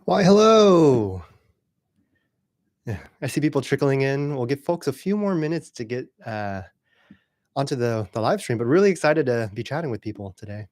Why, hello. Yeah, I see people trickling in. We'll give folks a few more minutes to get onto the live stream, but really excited to be chatting with people today.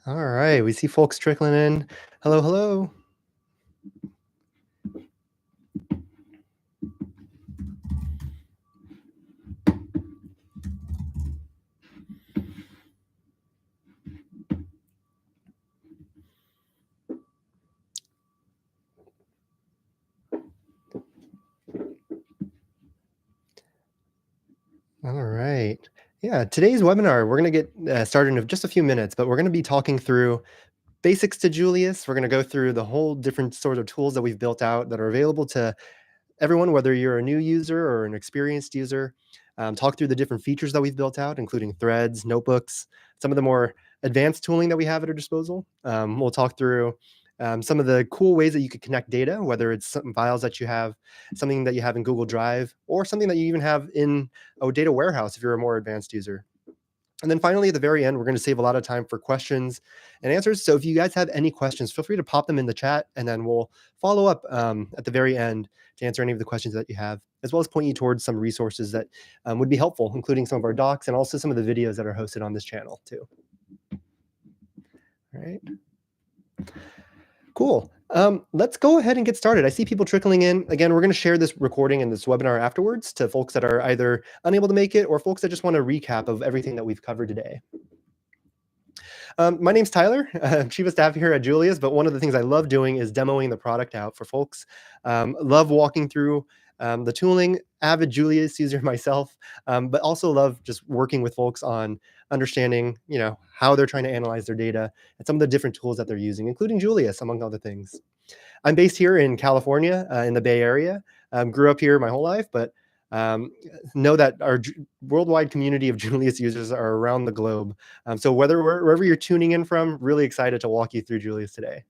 All right, we see folks trickling in. Hello, hello. All right. Yeah, today's webinar, we're going to get started in just a few minutes, but we're going to be talking through basics to Julius. We're going to go through the whole different sort of tools that we've built out that are available to everyone, whether you're a new user or an experienced user. Talk through the different features that we've built out, including threads, notebooks, some of the more advanced tooling that we have at our disposal. We'll talk through some of the cool ways that you could connect data, whether it's some files that you have, something that you have in Google Drive, or something that you even have in a data warehouse if you're a more advanced user. And then finally, at the very end, we're going to save a lot of time for questions and answers. So if you guys have any questions, feel free to pop them in the chat, and then we'll follow up at the very end to answer any of the questions that you have, as well as point you towards some resources that would be helpful, including some of our docs and also some of the videos that are hosted on this channel too. All right. Cool. Let's go ahead and get started. I see people trickling in. Again, we're going to share this recording and this webinar afterwards to folks that are either unable to make it or folks that just want a recap of everything that we've covered today. My name's Tyler. I'm Chief of Staff here at Julius, but one of the things I love doing is demoing the product out for folks. Love walking through the tooling, avid Julius user myself, but also love just working with folks on understanding, how they're trying to analyze their data and some of the different tools that they're using, including Julius, among other things. I'm based here in California, in the Bay Area. Grew up here my whole life, but know that our worldwide community of Julius users are around the globe. So wherever you're tuning in from, really excited to walk you through Julius today.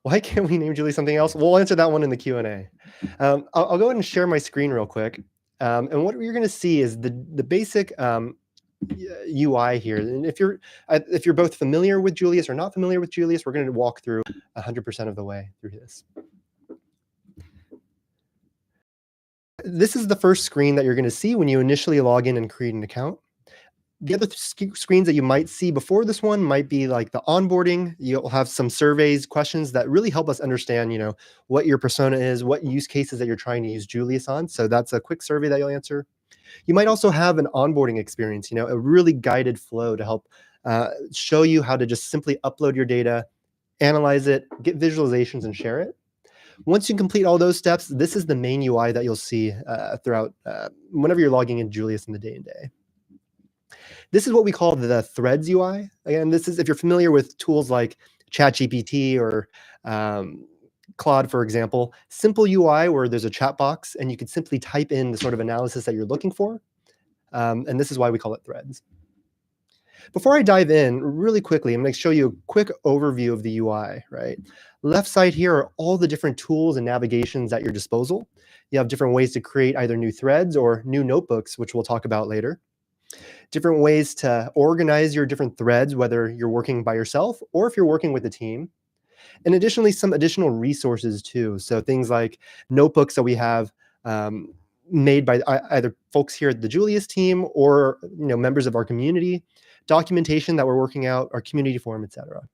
Why can't we name Julius something else? We'll answer that one in the Q&A. I'll go ahead and share my screen real quick. And what you're going to see is the basic UI here. And if you're both familiar with Julius or not familiar with Julius, we're going to walk through 100% of the way through this. This is the first screen that you're going to see when you initially log in and create an account. The other screens that you might see before this one might be like the onboarding. You'll have some surveys, questions that really help us understand, what your persona is, what use cases that you're trying to use Julius on. So that's a quick survey that you'll answer. You might also have an onboarding experience, a really guided flow to help show you how to just simply upload your data, analyze it, get visualizations, and share it. Once you complete all those steps, this is the main UI that you'll see throughout whenever you're logging in Julius in the day-to-day. This is what we call the Threads UI. Again, this is if you're familiar with tools like ChatGPT or Claude, for example, simple UI where there's a chat box and you can simply type in the sort of analysis that you're looking for. And this is why we call it Threads. Before I dive in, really quickly, I'm going to show you a quick overview of the UI, right? Left side here are all the different tools and navigations at your disposal. You have different ways to create either new threads or new notebooks, which we'll talk about later. Different ways to organize your different threads, whether you're working by yourself or if you're working with a team. And additionally, some additional resources too. So things like notebooks that we have made by either folks here at the Julius team or members of our community, documentation that we're working out, our community forum, etc.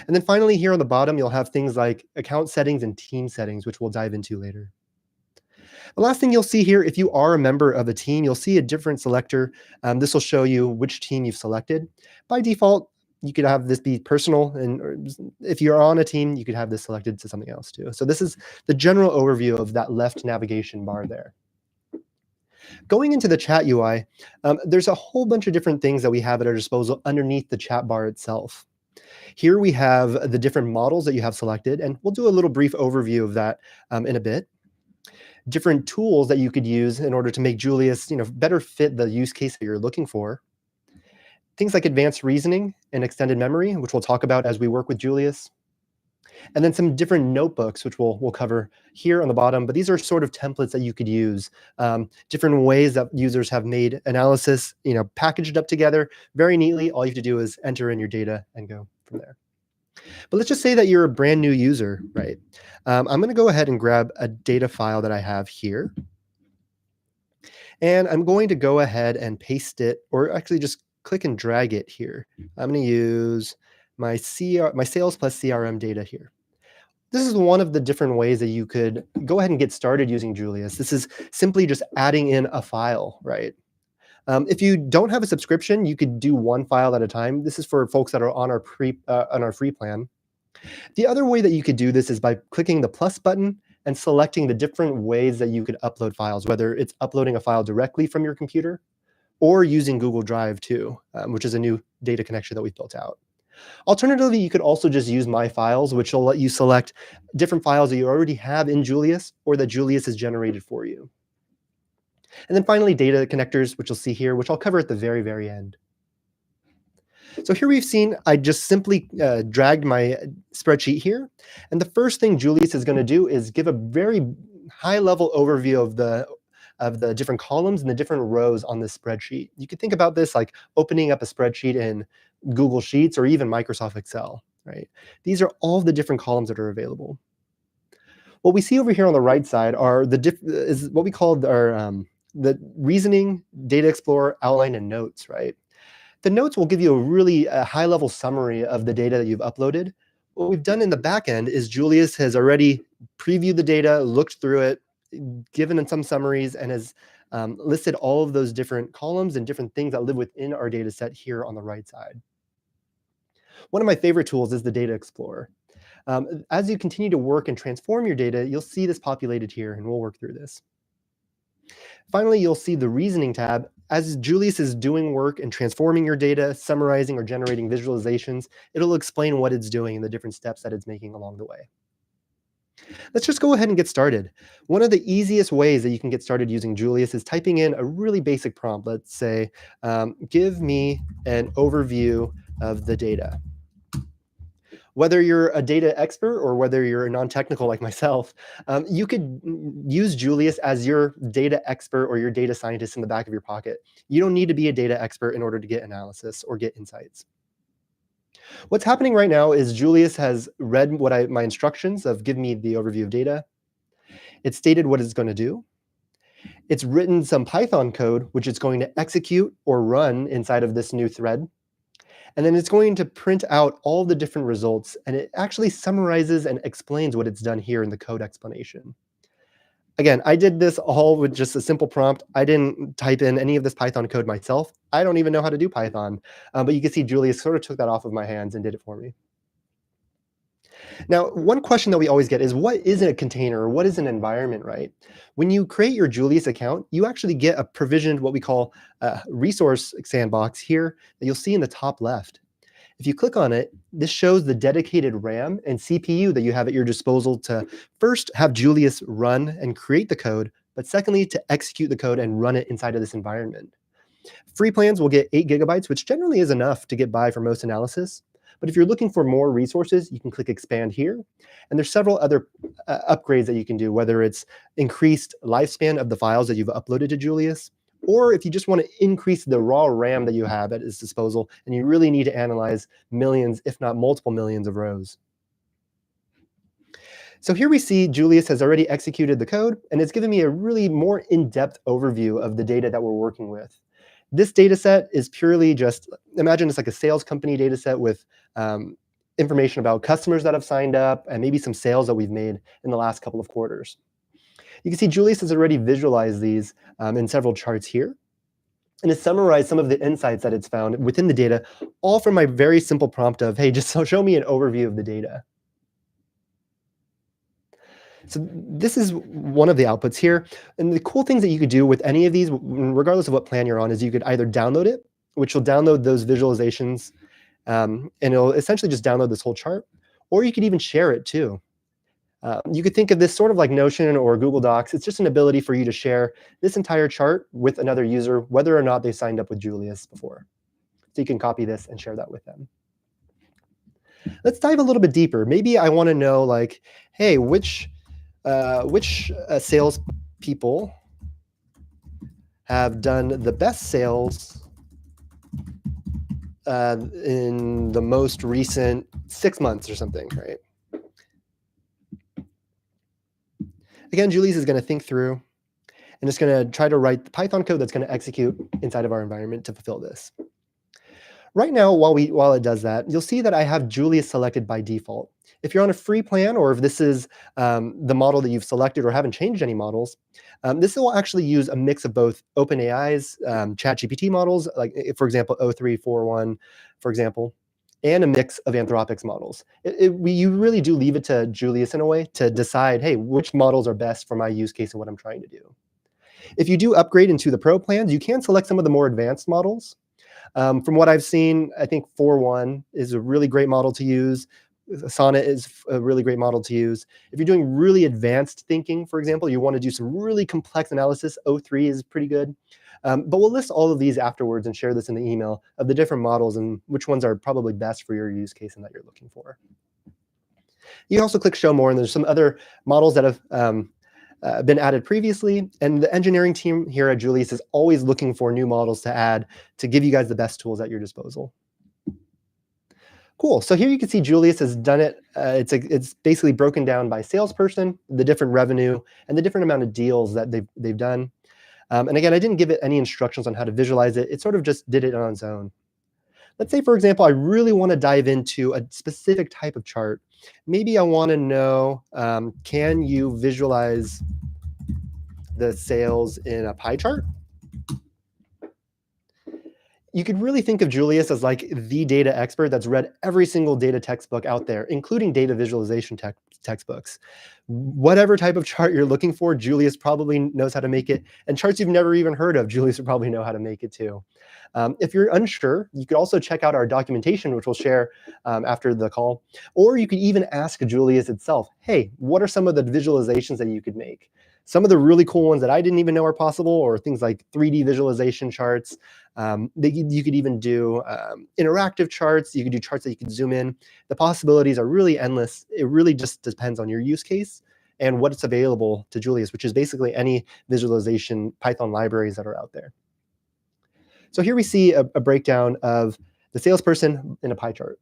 And then finally, here on the bottom, you'll have things like account settings and team settings, which we'll dive into later. The last thing you'll see here, if you are a member of a team, you'll see a different selector. This will show you which team you've selected. By default, you could have this be personal, and if you're on a team, you could have this selected to something else too. So this is the general overview of that left navigation bar there. Going into the chat UI, there's a whole bunch of different things that we have at our disposal underneath the chat bar itself. Here we have the different models that you have selected, and we'll do a little brief overview of that in a bit. Different tools that you could use in order to make Julius, better fit the use case that you're looking for. Things like advanced reasoning and extended memory, which we'll talk about as we work with Julius. And then some different notebooks, which we'll cover here on the bottom. But these are sort of templates that you could use, different ways that users have made analysis, packaged up together very neatly. All you have to do is enter in your data and go from there. But let's just say that you're a brand new user, right? I'm going to go ahead and grab a data file that I have here. And I'm going to go ahead and paste it, or actually just click and drag it here. I'm going to use my sales plus CRM data here. This is one of the different ways that you could go ahead and get started using Julius. This is simply just adding in a file, right? If you don't have a subscription, you could do one file at a time. This is for folks that are on our free plan. The other way that you could do this is by clicking the plus button and selecting the different ways that you could upload files, whether it's uploading a file directly from your computer or using Google Drive too, which is a new data connection that we've built out. Alternatively, you could also just use My Files, which will let you select different files that you already have in Julius or that Julius has generated for you. And then finally, data connectors, which you'll see here, which I'll cover at the very, very end. So here we've seen, I just simply dragged my spreadsheet here. And the first thing Julius is going to do is give a very high-level overview of the different columns and the different rows on this spreadsheet. You could think about this like opening up a spreadsheet in Google Sheets or even Microsoft Excel, right? These are all the different columns that are available. What we see over here on the right side are is what we call the reasoning, data explorer, outline, and notes, right? The notes will give you a really high-level summary of the data that you've uploaded. What we've done in the back end is Julius has already previewed the data, looked through it, given in some summaries, and has listed all of those different columns and different things that live within our data set here on the right side. One of my favorite tools is the Data Explorer. As you continue to work and transform your data, you'll see this populated here, and we'll work through this. Finally, you'll see the Reasoning tab. As Julius is doing work and transforming your data, summarizing or generating visualizations, it'll explain what it's doing and the different steps that it's making along the way. Let's just go ahead and get started. One of the easiest ways that you can get started using Julius is typing in a really basic prompt. Let's say, give me an overview of the data. Whether you're a data expert or whether you're a non-technical like myself, you could use Julius as your data expert or your data scientist in the back of your pocket. You don't need to be a data expert in order to get analysis or get insights. What's happening right now is Julius has read my instructions of give me the overview of data. It's stated what it's going to do. It's written some Python code, which it's going to execute or run inside of this new thread. And then it's going to print out all the different results, and it actually summarizes and explains what it's done here in the code explanation. Again, I did this all with just a simple prompt. I didn't type in any of this Python code myself. I don't even know how to do Python. But you can see Julius sort of took that off of my hands and did it for me. Now, one question that we always get is, what is a container, or what is an environment, right? When you create your Julius account, you actually get a provisioned, what we call a resource sandbox here that you'll see in the top left. If you click on it, this shows the dedicated RAM and CPU that you have at your disposal to first have Julius run and create the code, but secondly, to execute the code and run it inside of this environment. Free plans will get 8 gigabytes, which generally is enough to get by for most analysis. But if you're looking for more resources, you can click expand here. And there's several other upgrades that you can do, whether it's increased lifespan of the files that you've uploaded to Julius, or if you just want to increase the raw RAM that you have at its disposal, and you really need to analyze millions, if not multiple millions of rows. So here we see Julius has already executed the code, and it's given me a really more in-depth overview of the data that we're working with. This data set is purely just, imagine it's like a sales company data set with information about customers that have signed up and maybe some sales that we've made in the last couple of quarters. You can see Julius has already visualized these in several charts here, and has summarized some of the insights that it's found within the data, all from my very simple prompt of, hey, just show me an overview of the data. So this is one of the outputs here. And the cool things that you could do with any of these, regardless of what plan you're on, is you could either download it, which will download those visualizations And it'll essentially just download this whole chart, or you could even share it too. You could think of this sort of like Notion or Google Docs. It's just an ability for you to share this entire chart with another user, whether or not they signed up with Julius before. So you can copy this and share that with them. Let's dive a little bit deeper. Maybe I want to know, like, hey, which sales people have done the best sales in the most recent 6 months or something, right? Again, Julius is going to think through and it's going to try to write the Python code that's going to execute inside of our environment to fulfill this. Right now, while it does that, you'll see that I have Julius selected by default. If you're on a free plan, or if this is the model that you've selected or haven't changed any models, this will actually use a mix of both OpenAI's ChatGPT models, like for example, O341, for example, and a mix of Anthropic's models. You really do leave it to Julius in a way to decide, hey, which models are best for my use case and what I'm trying to do. If you do upgrade into the Pro plans, you can select some of the more advanced models. From what I've seen, I think 4.1 is a really great model to use. Sonnet is a really great model to use. If you're doing really advanced thinking, for example, you want to do some really complex analysis, O3 is pretty good. But we'll list all of these afterwards and share this in the email of the different models and which ones are probably best for your use case and that you're looking for. You can also click Show More, and there's some other models that have been added previously, and the engineering team here at Julius is always looking for new models to add to give you guys the best tools at your disposal. Cool. So here you can see Julius has done it. It's basically broken down by salesperson, the different revenue, and the different amount of deals that they've done. And again, I didn't give it any instructions on how to visualize it. It sort of just did it on its own. Let's say, for example, I really want to dive into a specific type of chart. Maybe I want to know, can you visualize the sales in a pie chart? You could really think of Julius as like the data expert that's read every single data textbook out there, including data visualization textbooks. Whatever type of chart you're looking for, Julius probably knows how to make it. And charts you've never even heard of, Julius would probably know how to make it too. If you're unsure, you could also check out our documentation, which we'll share after the call. Or you could even ask Julius itself, hey, what are some of the visualizations that you could make? Some of the really cool ones that I didn't even know are possible, or things like 3D visualization charts. You could even do interactive charts. You could do charts that you could zoom in. The possibilities are really endless. It really just depends on your use case and what's available to Julius, which is basically any visualization Python libraries that are out there. So here we see a breakdown of the salesperson in a pie chart.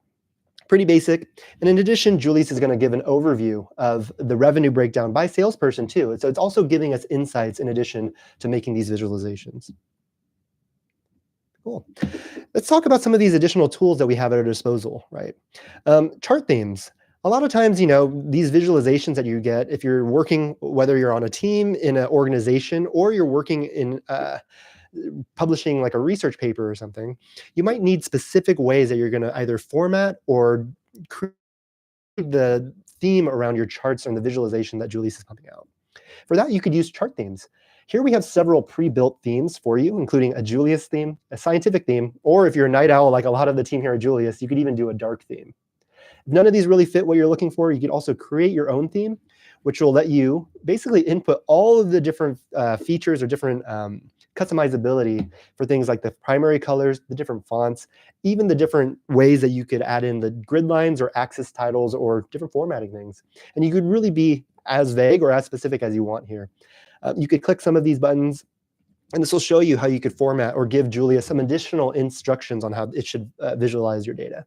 Pretty basic. And in addition, Julius is going to give an overview of the revenue breakdown by salesperson too. So it's also giving us insights in addition to making these visualizations. Cool. Let's talk about some of these additional tools that we have at our disposal, right? Chart themes. A lot of times, these visualizations that you get, if you're working, whether you're on a team, in an organization, or you're working in publishing like a research paper or something, you might need specific ways that you're going to either format or create the theme around your charts and the visualization that Julius is pumping out. For that, you could use chart themes. Here we have several pre-built themes for you, including a Julius theme, a scientific theme, or if you're a night owl like a lot of the team here at Julius, you could even do a dark theme. If none of these really fit what you're looking for, you could also create your own theme, which will let you basically input all of the different features or different customizability for things like the primary colors, the different fonts, even the different ways that you could add in the grid lines or axis titles or different formatting things. And you could really be as vague or as specific as you want here. You could click some of these buttons, and this will show you how you could format or give Julia some additional instructions on how it should visualize your data.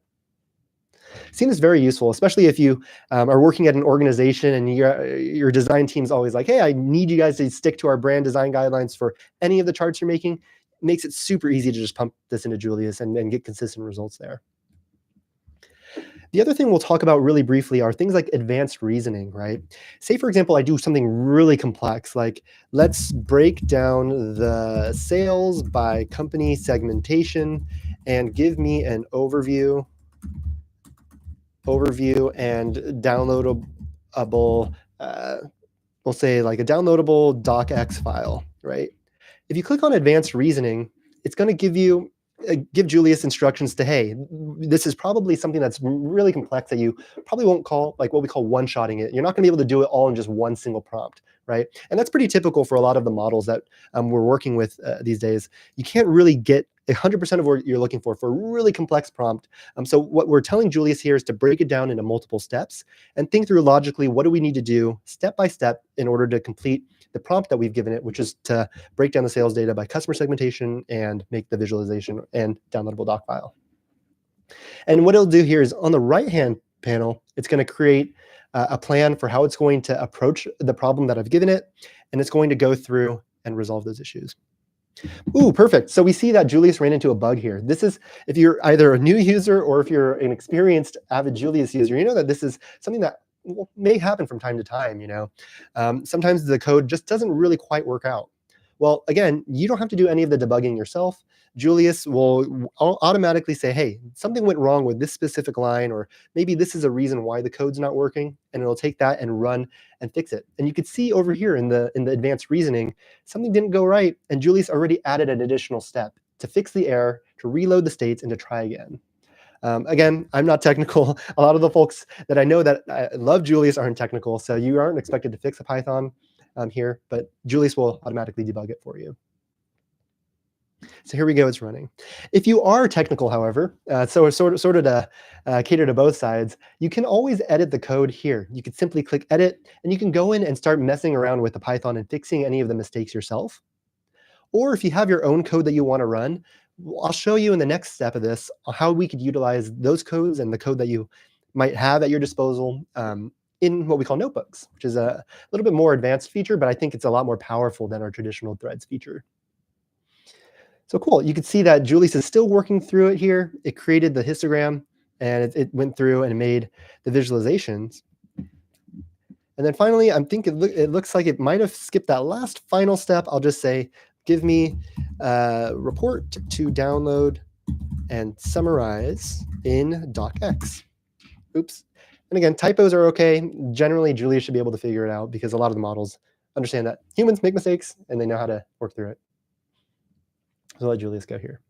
Seen as very useful, especially if you are working at an organization and your design team's always like, hey, I need you guys to stick to our brand design guidelines for any of the charts you're making. It makes it super easy to just pump this into Julius and get consistent results there. The other thing we'll talk about really briefly are things like advanced reasoning, right? Say, for example, I do something really complex, like let's break down the sales by company segmentation and give me an overview and downloadable, we'll say like a downloadable docx file, right? If you click on advanced reasoning, it's going to give you give Julius instructions to, hey, this is probably something that's really complex that you probably won't call, like what we call one-shotting it. You're not going to be able to do it all in just one single prompt, right? And that's pretty typical for a lot of the models that we're working with these days. You can't really get 100% of what you're looking for a really complex prompt. So what we're telling Julius here is to break it down into multiple steps and think through logically, what do we need to do step by step in order to complete the prompt that we've given it, which is to break down the sales data by customer segmentation and make the visualization and downloadable doc file. And what it'll do here is on the right-hand panel, it's going to create a plan for how it's going to approach the problem that I've given it, and it's going to go through and resolve those issues. Ooh, perfect. So we see that Julius ran into a bug here. This is, if you're either a new user or if you're an experienced avid Julius user, you know that this is something that may happen from time to time. Sometimes the code just doesn't really quite work out. Well, again, you don't have to do any of the debugging yourself. Julius will automatically say, hey, something went wrong with this specific line, or maybe this is a reason why the code's not working, and it'll take that and run and fix it. And you can see over here in the advanced reasoning, something didn't go right, and Julius already added an additional step to fix the error, to reload the states, and to try again. Again, I'm not technical. A lot of the folks that I know that love Julius aren't technical, so you aren't expected to fix a Python here, but Julius will automatically debug it for you. So here we go, it's running. If you are technical, however, so sort of to cater to both sides, you can always edit the code here. You can simply click edit, and you can go in and start messing around with the Python and fixing any of the mistakes yourself. Or if you have your own code that you want to run, I'll show you in the next step of this how we could utilize those codes and the code that you might have at your disposal in what we call notebooks, which is a little bit more advanced feature, but I think it's a lot more powerful than our traditional threads feature. So cool, you can see that Julius is still working through it here. It created the histogram, and it went through and made the visualizations. And then finally, I'm thinking it looks like it might have skipped that last final step. I'll just say, give me a report to download and summarize in docx. Oops. And again, typos are okay. Generally, Julius should be able to figure it out because a lot of the models understand that humans make mistakes and they know how to work through it. So I'll let Julius go here.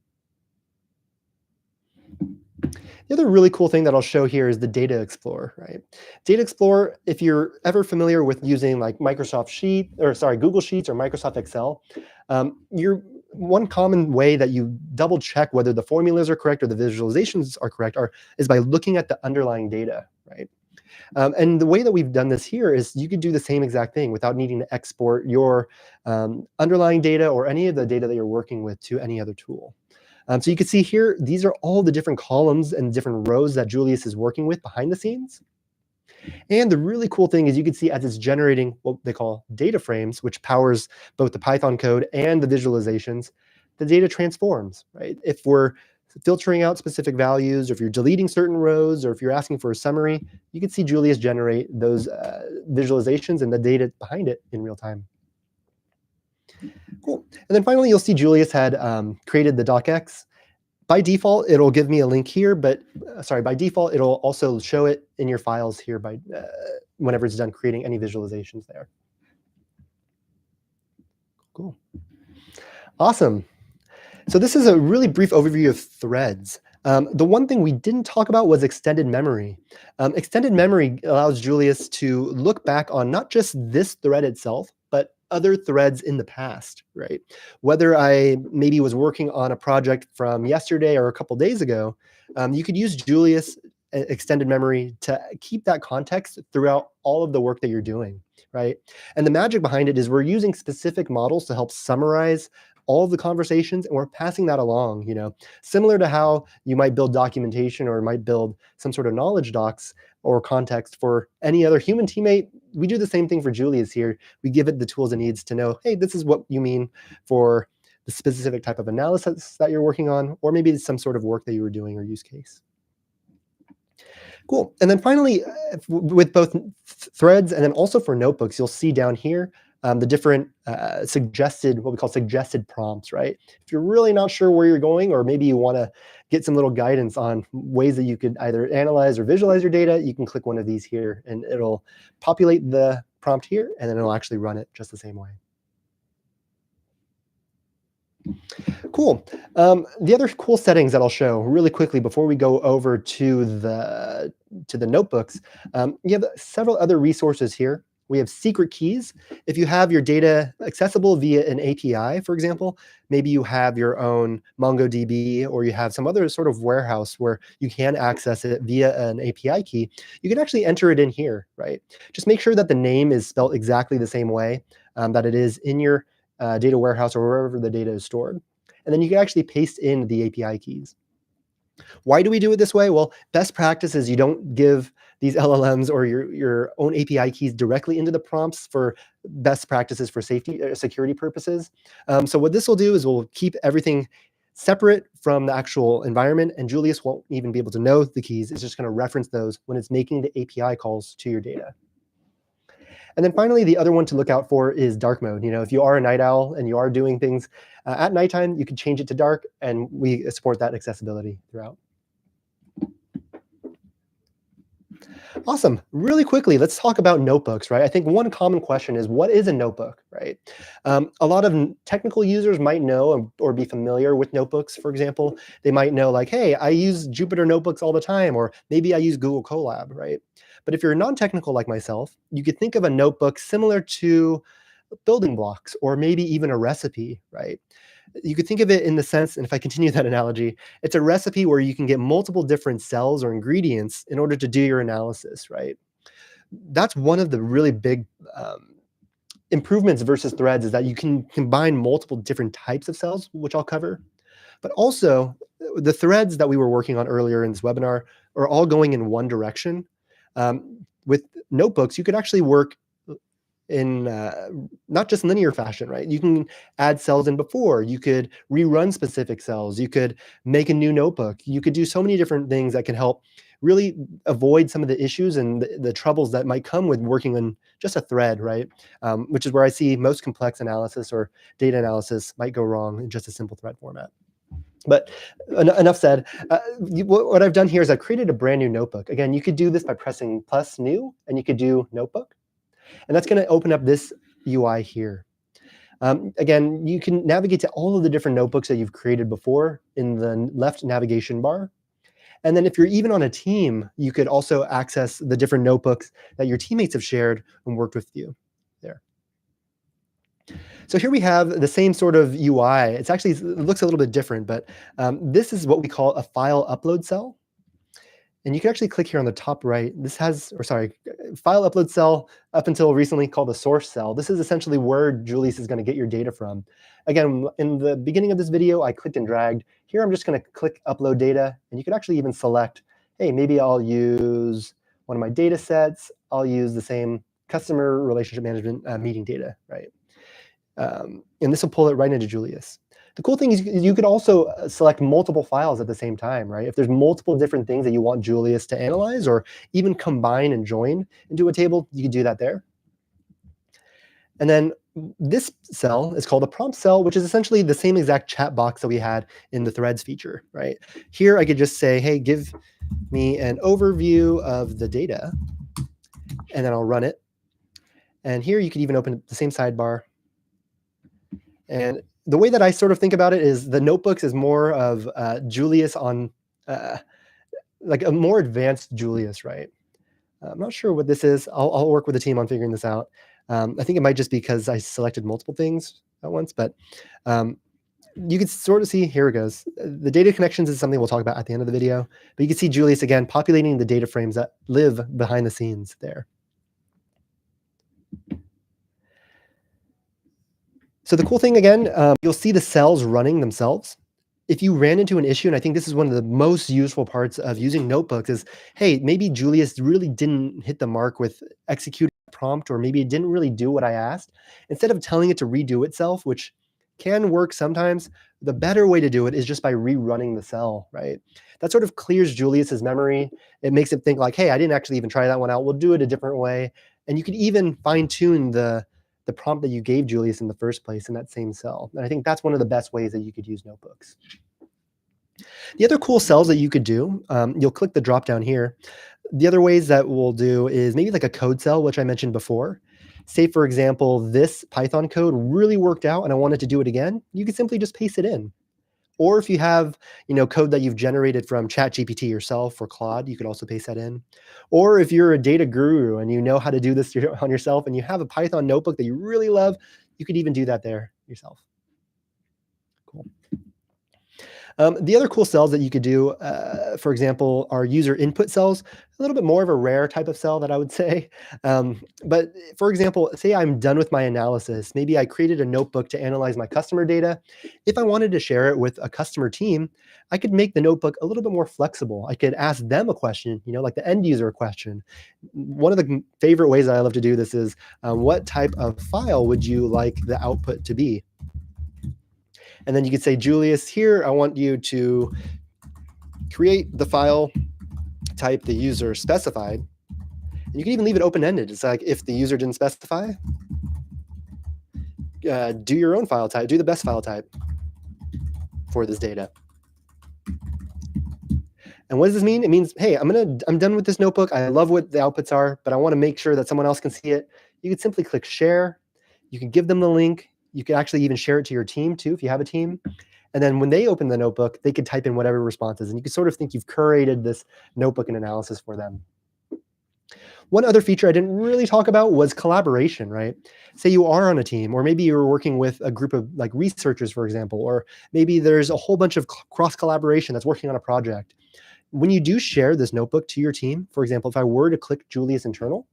The other really cool thing that I'll show here is the Data Explorer, right? Data Explorer, if you're ever familiar with using like Google Sheets or Microsoft Excel, one common way that you double check whether the formulas are correct or the visualizations are correct is by looking at the underlying data, right? And the way that we've done this here is you could do the same exact thing without needing to export your underlying data or any of the data that you're working with to any other tool. So you can see here, these are all the different columns and different rows that Julius is working with behind the scenes. And the really cool thing is you can see as it's generating what they call data frames, which powers both the Python code and the visualizations, the data transforms, right? If we're filtering out specific values, or if you're deleting certain rows, or if you're asking for a summary, you can see Julius generate those visualizations and the data behind it in real time. Cool. And then finally, you'll see Julius had created the docx. By default, it'll give me a link here, but by default, it'll also show it in your files here by whenever it's done creating any visualizations there. Cool. Awesome. So this is a really brief overview of threads. The one thing we didn't talk about was extended memory. Extended memory allows Julius to look back on not just this thread itself, but other threads in the past, right? Whether I maybe was working on a project from yesterday or a couple days ago, you could use Julius extended memory to keep that context throughout all of the work that you're doing, right? And the magic behind it is we're using specific models to help summarize all of the conversations, and we're passing that along, similar to how you might build documentation or might build some sort of knowledge docs or context for any other human teammate. We do the same thing for Julius here. We give it the tools it needs to know, hey, this is what you mean for the specific type of analysis that you're working on, or maybe it's some sort of work that you were doing or use case. Cool. And then finally, with both threads and then also for notebooks, you'll see down here the different what we call suggested prompts, right? If you're really not sure where you're going, or maybe you want to get some little guidance on ways that you could either analyze or visualize your data, you can click one of these here, and it'll populate the prompt here, and then it'll actually run it just the same way. Cool. The other cool settings that I'll show really quickly before we go over to the notebooks, you have several other resources here. We have secret keys. If you have your data accessible via an API, for example, maybe you have your own MongoDB or you have some other sort of warehouse where you can access it via an API key, you can actually enter it in here, right? Just make sure that the name is spelled exactly the same way that it is in your data warehouse or wherever the data is stored. And then you can actually paste in the API keys. Why do we do it this way? Well, best practice is you don't give these LLMs or your own API keys directly into the prompts for best practices for safety security purposes. So what this will do is we'll keep everything separate from the actual environment, and Julius won't even be able to know the keys. It's just going to reference those when it's making the API calls to your data. And then finally, the other one to look out for is dark mode. If you are a night owl and you are doing things at nighttime, you can change it to dark, and we support that accessibility throughout. Awesome. Really quickly, let's talk about notebooks, right? I think one common question is, what is a notebook, right? A lot of technical users might know or be familiar with notebooks, for example. They might know like, hey, I use Jupyter notebooks all the time, or maybe I use Google Colab, right? But if you're non-technical like myself, you could think of a notebook similar to building blocks or maybe even a recipe, right? You could think of it in the sense, and if I continue that analogy, it's a recipe where you can get multiple different cells or ingredients in order to do your analysis, right? That's one of the really big improvements versus threads, is that you can combine multiple different types of cells, which I'll cover. But also, the threads that we were working on earlier in this webinar are all going in one direction. With notebooks, you could actually work in not just linear fashion, right? You can add cells in before, you could rerun specific cells, you could make a new notebook, you could do so many different things that can help really avoid some of the issues and the troubles that might come with working on just a thread, right? Which is where I see most complex analysis or data analysis might go wrong in just a simple thread format. But enough said. What I've done here is I've created a brand new notebook. Again, you could do this by pressing plus new, and you could do notebook. And that's going to open up this UI here. Again, you can navigate to all of the different notebooks that you've created before in the left navigation bar. And then if you're even on a team, you could also access the different notebooks that your teammates have shared and worked with you there. So here we have the same sort of UI. It looks a little bit different, but this is what we call a file upload cell. And you can actually click here on the top right. This has, or sorry, file upload cell up until recently called the source cell. This is essentially where Julius is going to get your data from. Again, in the beginning of this video, I clicked and dragged. Here, I'm just going to click upload data. And you can actually even select, hey, maybe I'll use one of my data sets. I'll use the same customer relationship management meeting data, right? And this will pull it right into Julius. The cool thing is you could also select multiple files at the same time, right? If there's multiple different things that you want Julius to analyze or even combine and join into a table, you can do that there. And then this cell is called a prompt cell, which is essentially the same exact chat box that we had in the threads feature, right? Here I could just say, hey, give me an overview of the data, and then I'll run it. And here you could even open the same sidebar. And the way that I sort of think about it is the notebooks is more of Julius on like a more advanced Julius, right? I'm not sure what this is. I'll work with the team on figuring this out. I think it might just be because I selected multiple things at once, but you can sort of see, here it goes. The data connections is something we'll talk about at the end of the video, but you can see Julius again populating the data frames that live behind the scenes there. So the cool thing, again, you'll see the cells running themselves. If you ran into an issue, and I think this is one of the most useful parts of using notebooks is, hey, maybe Julius really didn't hit the mark with executing a prompt, or maybe it didn't really do what I asked. Instead of telling it to redo itself, which can work sometimes, the better way to do it is just by rerunning the cell, right? That sort of clears Julius's memory. It makes it think like, hey, I didn't actually even try that one out. We'll do it a different way. And you could even fine tune the prompt that you gave Julius in the first place in that same cell. And I think that's one of the best ways that you could use notebooks. The other cool cells that you could do, you'll click the drop down here. The other ways that we'll do is maybe like a code cell, which I mentioned before. Say, for example, this Python code really worked out and I wanted to do it again, you could simply just paste it in. Or if you have, code that you've generated from ChatGPT yourself or Claude, you could also paste that in. Or if you're a data guru and you know how to do this on yourself and you have a Python notebook that you really love, you could even do that there yourself. Cool. The other cool cells that you could do, for example, are user input cells, a little bit more of a rare type of cell that I would say. But for example, say I'm done with my analysis. Maybe I created a notebook to analyze my customer data. If I wanted to share it with a customer team, I could make the notebook a little bit more flexible. I could ask them a question, like the end user question. One of the favorite ways that I love to do this is, what type of file would you like the output to be? And then you could say, Julius, here, I want you to create the file type the user specified. And you can even leave it open-ended. It's like, if the user didn't specify, do your own file type, do the best file type for this data. And what does this mean? It means, hey, I'm done with this notebook. I love what the outputs are, but I want to make sure that someone else can see it. You could simply click share. You can give them the link. You could actually even share it to your team too, if you have a team. And then when they open the notebook, they could type in whatever responses. And you can sort of think you've curated this notebook and analysis for them. One other feature I didn't really talk about was collaboration, right? Say you are on a team, or maybe you're working with a group of like researchers, for example, or maybe there's a whole bunch of cross collaboration that's working on a project. When you do share this notebook to your team, for example, if I were to click Julius Internal,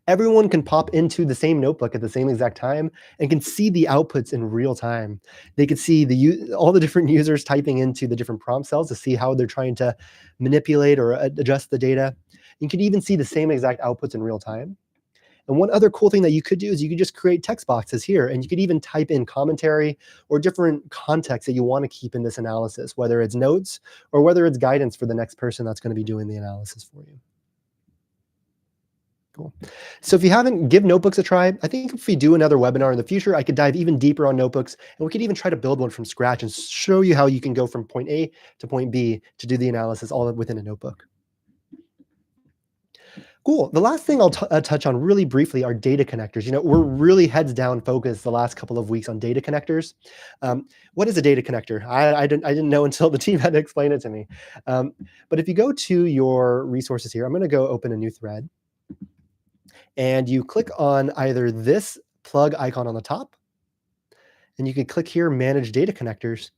everyone can pop into the same notebook at the same exact time and can see the outputs in real time. They could see all the different users typing into the different prompt cells to see how they're trying to manipulate or adjust the data. You could even see the same exact outputs in real time. And one other cool thing that you could do is you could just create text boxes here, and you could even type in commentary or different context that you want to keep in this analysis, whether it's notes or whether it's guidance for the next person that's going to be doing the analysis for you. Cool. So if you haven't, give notebooks a try. I think if we do another webinar in the future, I could dive even deeper on notebooks, and we could even try to build one from scratch and show you how you can go from point A to point B to do the analysis all within a notebook. Cool. The last thing I'll touch on really briefly are data connectors. We're really heads down focused the last couple of weeks on data connectors. What is a data connector? I didn't know until the team had to explain it to me. But if you go to your resources here, I'm going to go open a new thread. And you click on either this plug icon on the top, and you can click here, Manage Data Connectors.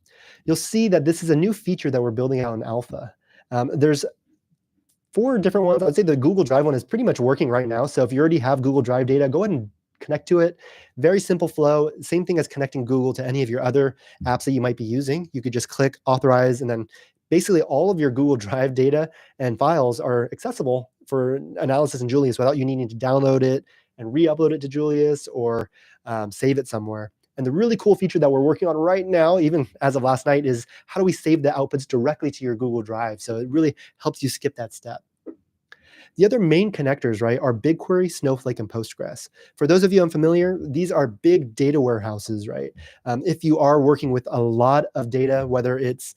You'll see that this is a new feature that we're building out in alpha. There's 4 different ones. I'd say the Google Drive one is pretty much working right now. So if you already have Google Drive data, go ahead and connect to it. Very simple flow. Same thing as connecting Google to any of your other apps that you might be using. You could just click authorize, and then basically all of your Google Drive data and files are accessible for analysis in Julius without you needing to download it and re-upload it to Julius or save it somewhere. And the really cool feature that we're working on right now, even as of last night, is how do we save the outputs directly to your Google Drive? So it really helps you skip that step. The other main connectors, right, are BigQuery, Snowflake, and Postgres. For those of you unfamiliar, these are big data warehouses, right? If you are working with a lot of data, whether it's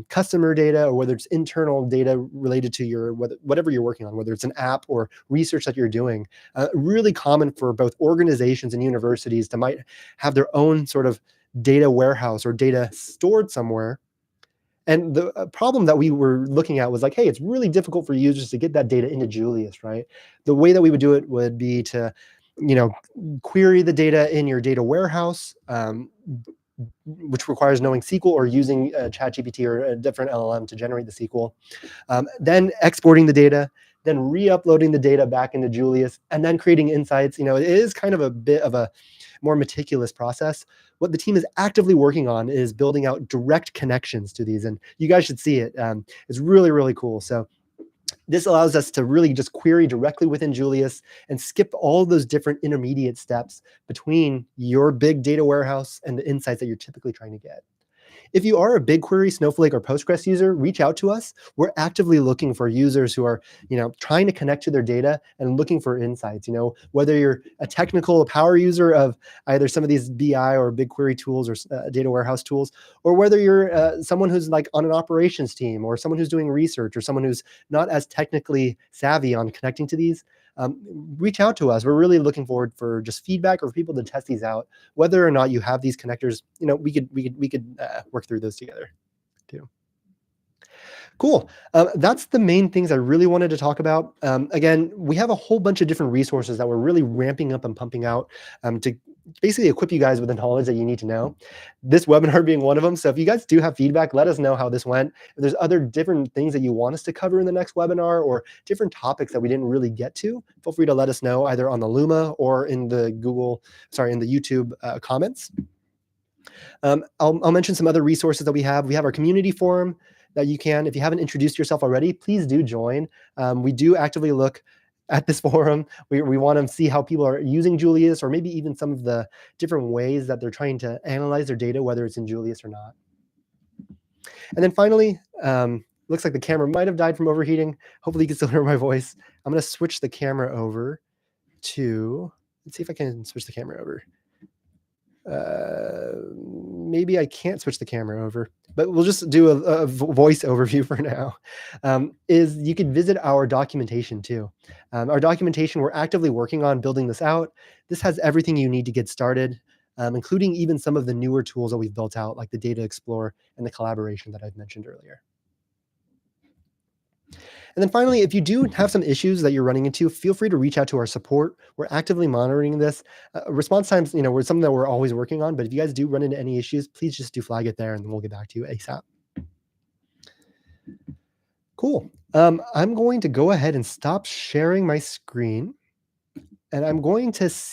customer data or whether it's internal data related to whatever you're working on, whether it's an app or research that you're doing, really common for both organizations and universities to might have their own sort of data warehouse or data stored somewhere. And the problem that we were looking at was like, hey, it's really difficult for users to get that data into Julius, right? The way that we would do it would be to, query the data in your data warehouse, which requires knowing SQL or using ChatGPT or a different LLM to generate the SQL. Then exporting the data, then re-uploading the data back into Julius, and then creating insights. It is kind of a bit of a more meticulous process. What the team is actively working on is building out direct connections to these, and you guys should see it. It's really, really cool. So this allows us to really just query directly within Julius and skip all those different intermediate steps between your big data warehouse and the insights that you're typically trying to get. If you are a BigQuery, Snowflake, or Postgres user, reach out to us. We're actively looking for users who are, trying to connect to their data and looking for insights. Whether you're a technical power user of either some of these BI or BigQuery tools or data warehouse tools, or whether you're someone who's like on an operations team or someone who's doing research or someone who's not as technically savvy on connecting to these, reach out to us. We're really looking forward for just feedback or for people to test these out. Whether or not you have these connectors, we could work through those together too. Cool. That's the main things I really wanted to talk about. Again, we have a whole bunch of different resources that we're really ramping up and pumping out to basically equip you guys with the knowledge that you need to know. This webinar being one of them. So if you guys do have feedback, let us know how this went. If there's other different things that you want us to cover in the next webinar or different topics that we didn't really get to, feel free to let us know either on the Luma or in the in the YouTube comments. I'll mention some other resources that we have. We have our community forum that you can, if you haven't introduced yourself already, please do join. We do actively look at this forum. We want to see how people are using Julius, or maybe even some of the different ways that they're trying to analyze their data, whether it's in Julius or not. And then finally, looks like the camera might have died from overheating. Hopefully you can still hear my voice. I'm going to switch the camera over to, let's see if I can switch the camera over. Maybe I can't switch the camera over, but we'll just do a voice overview for now. Is you could visit our documentation too. Our documentation, we're actively working on building this out. This has everything you need to get started, including even some of the newer tools that we've built out, like the Data Explorer and the collaboration that I've mentioned earlier. And then finally, if you do have some issues that you're running into, feel free to reach out to our support. We're actively monitoring this. Response times, we're something that we're always working on, but if you guys do run into any issues, please just do flag it there and we'll get back to you ASAP. Cool. I'm going to go ahead and stop sharing my screen, and I'm going to see